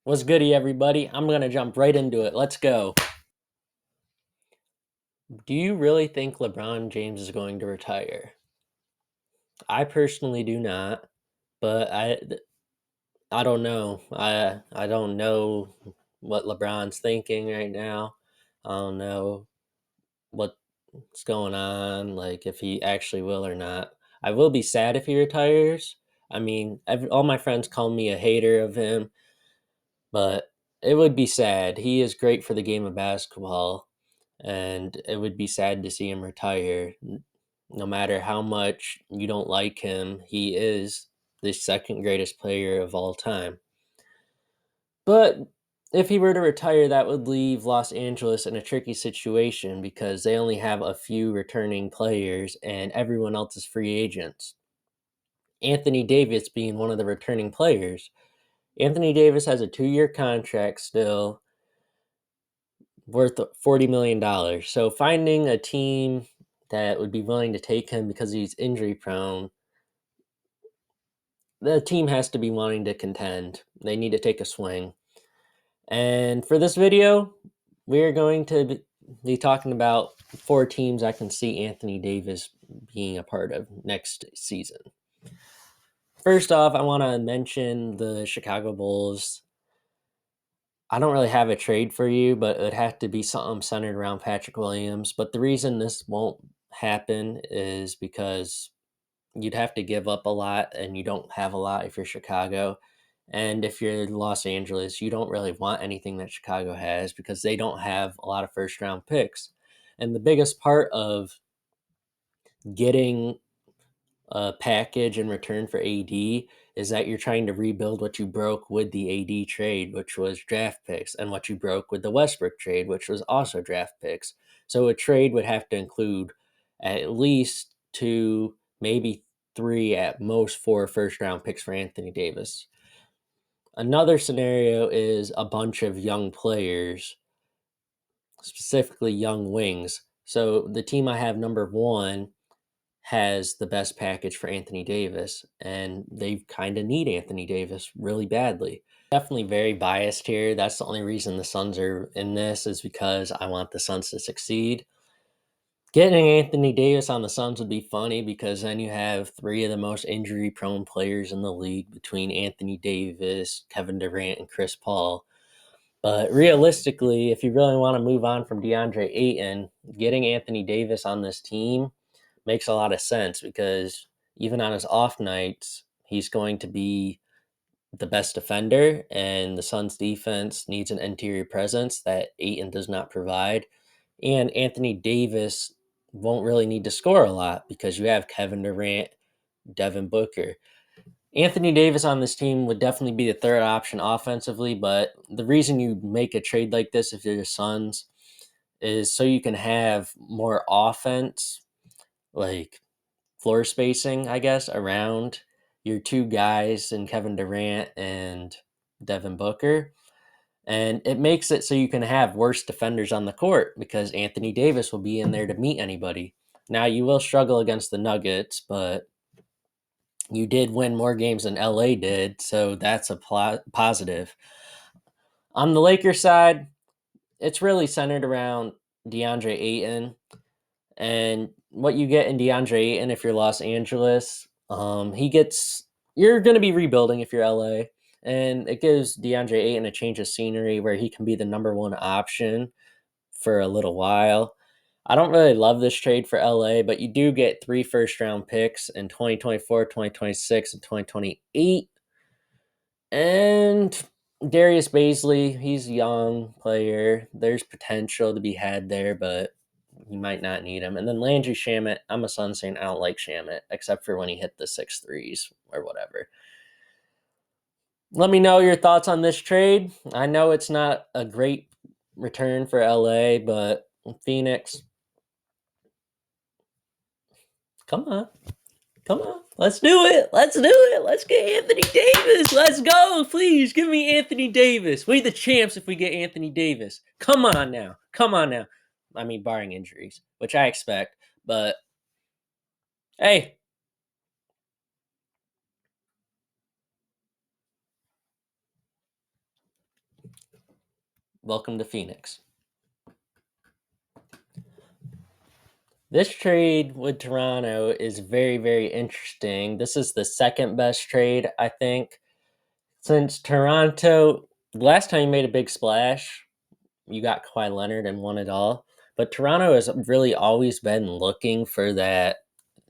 What's goody, everybody? I'm going to jump right into it. Let's go. Do you really think LeBron James is going to retire? I personally do not, but I don't know. I don't know what LeBron's thinking right now. I don't know what's going on, like if he actually will or not. I will be sad if he retires. I mean, all my friends call me a hater of him, but it would be sad. He is great for the game of basketball, and it would be sad to see him retire. No matter how much you don't like him, he is the second greatest player of all time. But if he were to retire, that would leave Los Angeles in a tricky situation because they only have a few returning players and everyone else is free agents. Anthony Davis being one of the returning players. Anthony Davis has a 2-year contract still worth $40 million. So finding a team that would be willing to take him because he's injury prone, the team has to be wanting to contend. They need to take a swing. And for this video, we're going to be talking about 4 teams I can see Anthony Davis being a part of next season. First off, I want to mention the Chicago Bulls. I don't really have a trade for you, but it would have to be something centered around Patrick Williams. But the reason this won't happen is because you'd have to give up a lot, and you don't have a lot if you're Chicago. And if you're Los Angeles, you don't really want anything that Chicago has because they don't have a lot of first round picks. And the biggest part of getting a package in return for AD is that you're trying to rebuild what you broke with the AD trade, which was draft picks, and what you broke with the Westbrook trade, which was also draft picks. So a trade would have to include at least 2, maybe 3, at most 4 first round picks for Anthony Davis. Another scenario is a bunch of young players, specifically young wings. So the team I have number 1 has the best package for Anthony Davis, and they kind of need Anthony Davis really badly. Definitely very biased here. That's the only reason the Suns are in this, is because I want the Suns to succeed. Getting Anthony Davis on the Suns would be funny because then you have 3 of the most injury-prone players in the league between Anthony Davis, Kevin Durant, and Chris Paul. But realistically, if you really want to move on from DeAndre Ayton, getting Anthony Davis on this team makes a lot of sense because even on his off nights, he's going to be the best defender, and the Suns defense needs an interior presence that Ayton does not provide. And Anthony Davis won't really need to score a lot because you have Kevin Durant, Devin Booker. Anthony Davis on this team would definitely be the third option offensively, but the reason you make a trade like this if you're the Suns is so you can have more offense, like floor spacing, I guess, around your 2 guys in Kevin Durant and Devin Booker. And it makes it so you can have worse defenders on the court because Anthony Davis will be in there to meet anybody. Now, you will struggle against the Nuggets, but you did win more games than LA did, so that's a positive. On the Lakers side, it's really centered around DeAndre Ayton. And what you get in DeAndre Ayton if you're Los Angeles, you're going to be rebuilding if you're LA. And it gives DeAndre Ayton a change of scenery where he can be the number 1 option for a little while. I don't really love this trade for LA, but you do get 3 first round picks in 2024, 2026, and 2028. And Darius Baisley, he's a young player. There's potential to be had there, but you might not need him. And then Landry Shamet, I'm a Suns fan. I don't like Shamet, except for when he hit the 6 threes or whatever. Let me know your thoughts on this trade. I know it's not a great return for LA, but Phoenix, come on. Come on. Let's do it. Let's do it. Let's get Anthony Davis. Let's go. Please give me Anthony Davis. We the champs if we get Anthony Davis. Come on now. Come on now. I mean, barring injuries, which I expect. But hey, Welcome to Phoenix. This trade with Toronto is very, very interesting. This is the second best trade, I think, since Toronto. Last time you made a big splash, you got Kawhi Leonard and won it all. But Toronto has really always been looking for that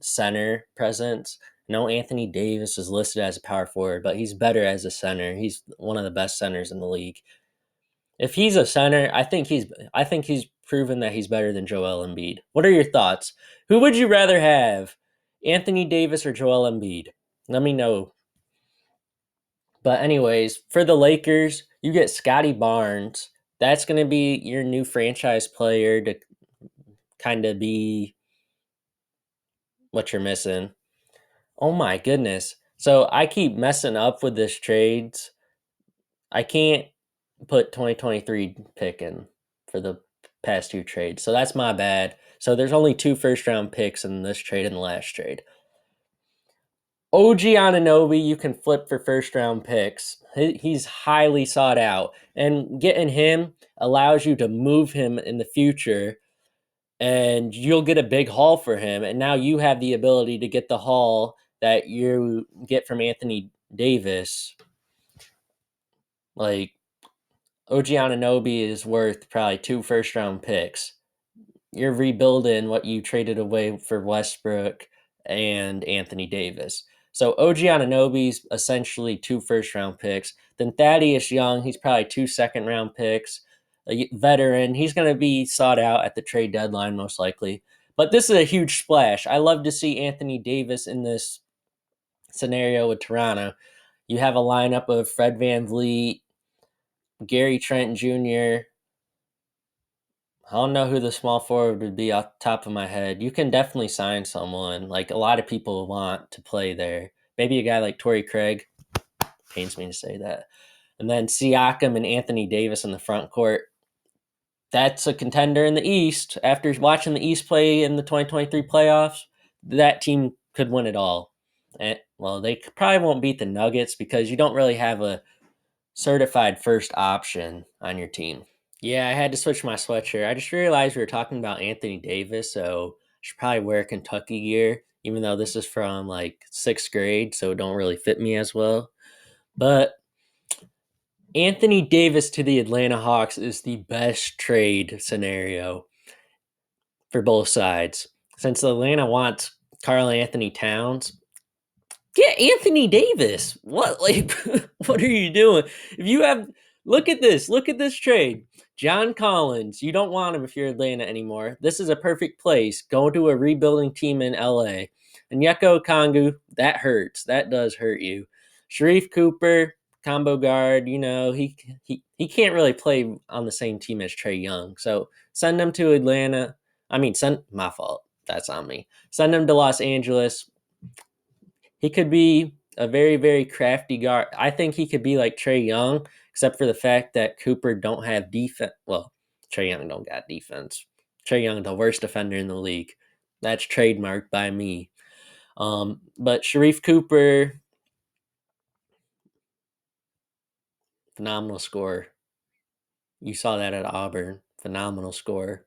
center presence. No, Anthony Davis is listed as a power forward, but he's better as a center. He's one of the best centers in the league. If he's a center, I think he's proven that he's better than Joel Embiid. What are your thoughts? Who would you rather have, Anthony Davis or Joel Embiid? Let me know. But anyways, for the Lakers, you get Scotty Barnes. That's going to be your new franchise player to kind of be what you're missing. Oh my goodness. So I keep messing up with this trades. I can't put 2023 pick in for the past two trades. So that's my bad. So there's only two first round picks in this trade and the last trade. OG Ananobi, you can flip for first round picks. He's highly sought out. And getting him allows you to move him in the future and you'll get a big haul for him. And now you have the ability to get the haul that you get from Anthony Davis. Like, OG Ananobi is worth probably two first round picks. You're rebuilding what you traded away for Westbrook and Anthony Davis. So OG Ananobi's essentially two first round picks. Then Thaddeus Young, he's probably two second round picks. A veteran, he's going to be sought out at the trade deadline most likely. But this is a huge splash. I love to see Anthony Davis in this scenario with Toronto. You have a lineup of Fred VanVleet, Gary Trent Jr., I don't know who the small forward would be off the top of my head. You can definitely sign someone. Like a lot of people want to play there. Maybe a guy like Torrey Craig. Pains me to say that. And then Siakam and Anthony Davis in the front court. That's a contender in the East. After watching the East play in the 2023 playoffs, that team could win it all. And, well, they probably won't beat the Nuggets because you don't really have a certified first option on your team. Yeah, I had to switch my sweatshirt. I just realized we were talking about Anthony Davis, so I should probably wear Kentucky gear, even though this is from like sixth grade, so it don't really fit me as well. But Anthony Davis to the Atlanta Hawks is the best trade scenario for both sides. Since Atlanta wants Karl Anthony Towns, get Anthony Davis. What like what are you doing? If you have look at this trade. John Collins, you don't want him if you're Atlanta anymore. This is a perfect place. Go to a rebuilding team in LA. And Yeko Kongu, that hurts. That does hurt you. Sharif Cooper, combo guard, he can't really play on the same team as Trey Young. So send him to Atlanta. Send my fault. That's on me. Send him to Los Angeles. He could be a very, very crafty guard. I think he could be like Trey Young, except for the fact that Cooper don't have defense. Well, Trey Young don't got defense. Trey Young, the worst defender in the league. That's trademarked by me. But Sharif Cooper, phenomenal scorer. You saw that at Auburn. Phenomenal scorer.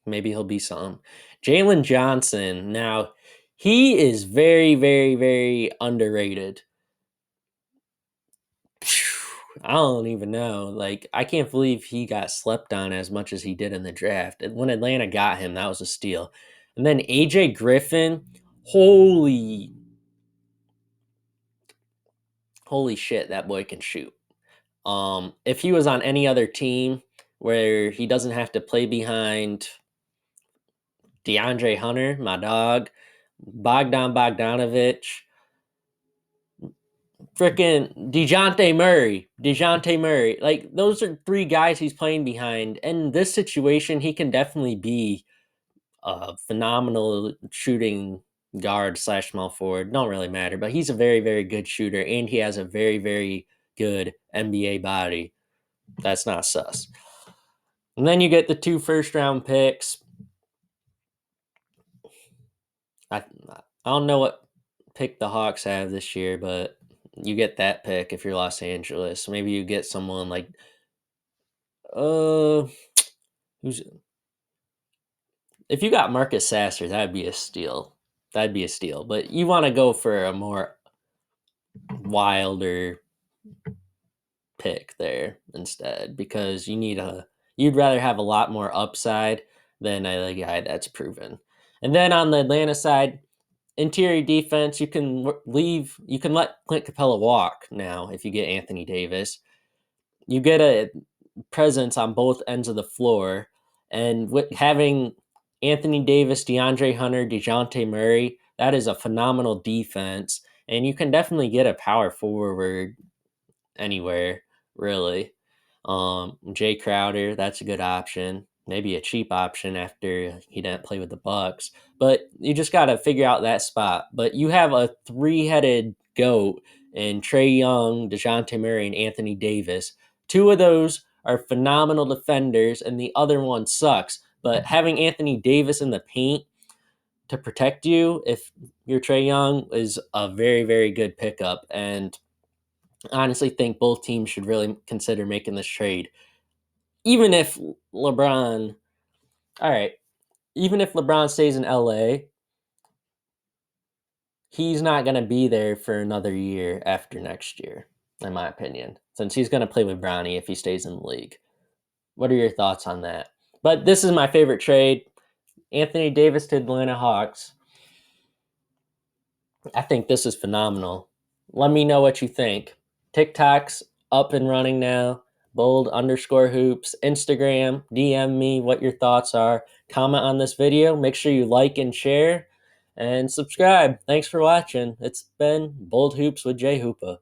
Maybe he'll be something. Jalen Johnson. Now, he is very, very, very underrated. I don't even know. Like, I can't believe he got slept on as much as he did in the draft. When Atlanta got him, that was a steal. And then AJ Griffin, holy, holy shit, that boy can shoot. If he was on any other team where he doesn't have to play behind DeAndre Hunter, my dog, Bogdan Bogdanovich, freaking DeJounte Murray. Like, those are three guys he's playing behind. And in this situation, he can definitely be a phenomenal shooting guard slash small forward. Don't really matter, but he's a very, very good shooter, and he has a very, very good NBA body. That's not sus. And then you get the two first round picks. I don't know what pick the Hawks have this year, but you get that pick if you're Los Angeles. Maybe you get someone like Uh, who's if you got Marcus Sasser, that'd be a steal. That'd be a steal. But you want to go for a more wilder pick there instead because you'd rather have a lot more upside than a guy that's proven. And then on the Atlanta side, interior defense, you can let Clint Capella walk now if you get Anthony Davis. You get a presence on both ends of the floor, and with having Anthony Davis, DeAndre Hunter, DeJounte Murray, that is a phenomenal defense, and you can definitely get a power forward anywhere, really. Jay Crowder, that's a good option. Maybe a cheap option after he didn't play with the Bucks. But you just got to figure out that spot. But you have a three-headed goat in Trey Young, DeJounte Murray, and Anthony Davis. Two of those are phenomenal defenders, and the other one sucks. But having Anthony Davis in the paint to protect you, if you're Trey Young, is a very, very good pickup. And honestly think both teams should really consider making this trade. Even if LeBron, all right, even if LeBron stays in LA, he's not going to be there for another year after next year, in my opinion, since he's going to play with Bronny if he stays in the league. What are your thoughts on that? But this is my favorite trade. Anthony Davis to Atlanta Hawks. I think this is phenomenal. Let me know what you think. TikTok's up and running now. Bold_hoops. Instagram. DM me what your thoughts are. Comment on this video. Make sure you like and share. And subscribe. Thanks for watching. It's been Bold Hoops with Jay Hoopa.